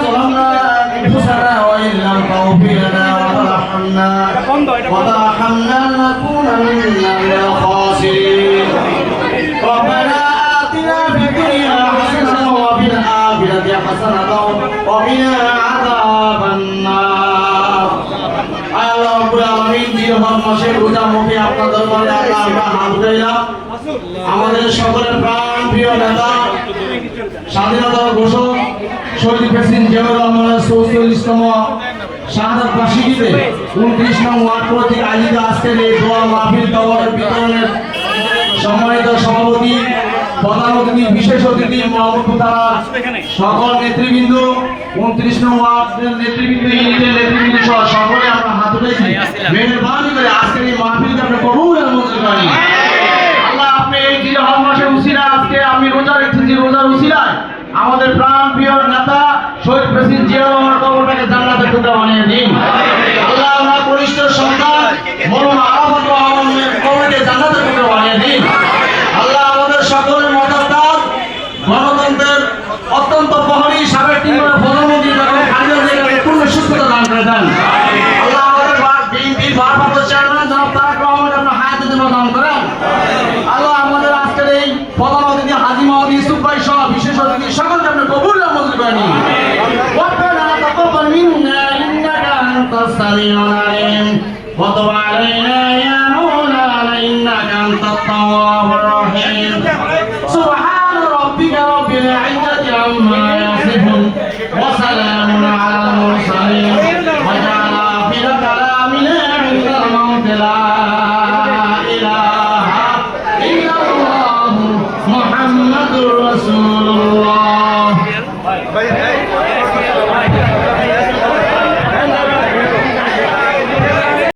ظلمنا أنفسنا وإن لم تغفر لنا وترحمنا لنكون من الخاسرين ربنا آتنا في الدنيا حسنة وفي الآخرة حسنة وقنا عذاب النار আল্লাহ রাব্বুল আলামিন জিলহজ মাসের রোজা মুখে আপনার দরবারে আমরা হাত উঠাইলাম। আমাদের সকলের প্রাণ প্রিয় নেতা স্বাধীনতার ঘোষক শহীদ প্রেসিডেন্ট জিয়াউর রহমানের 44তম শাহাদাত বার্ষিকীতে 29 নং ওয়ার্ড কর্তৃক আয়োজিত আজকের এই দোয়া মাহফিল দওয়ার বিতরণের সম্মানিত সভাপতি, প্রধান অতিথি, বিশেষ অতিথি, সকল নেতৃবৃন্দ, 29 নং ওয়ার্ডের নেতৃবৃন্দ, ইউনিটের নেতৃবৃন্দ সহ সকলে আমরা হাত উঠাইছি। মেহেরবানি করে আজকের এই মাহফিলকে আপনি কবুল আর মঞ্জুর করেন। আল্লাহ, আপনি এই জিলহজ মাসের উসিলায় আজকে আমি রোজা রেখেছি, রোজার উসিলায় আমাদের প্রাণ প্রিয় নেতা শহীদ প্রেসিডেন্ট জিয়াউর রহমানের কবরটাকে জান্নাতের টুকরা বানিয়ে দিন। আল্লাহ, আমরা কনিষ্ঠ সন্তান মরহুম আরাফাত রহমানের কবরকে জান্নাতের টুকরা বানিয়ে দিন। আল্লাহ, আমাদের সকলের মতামত গণতন্ত্রের অত্যন্ত প্রহরী সাবেক প্রধানমন্ত্রী পূর্ণ সুস্থতা দান করে দেন। আল্লাহ, আমাদের বিএনপির ভারপ্রাপ্ত চেয়ারম্যান জনাব তারেক রহমান আপনার হায়াতের জন্য দান করেন। আল্লাহ, আমাদের আজকের এই প্রধান অতিথি হাজী মোহাম্মদ ইউসুফ ভাই সহ বিশেষ অতিথি সকলকে আপনি কবুল আর মঞ্জুর করে নিন। ربنا تقبل منا إنك أنت السميع العليم وتب علينا يا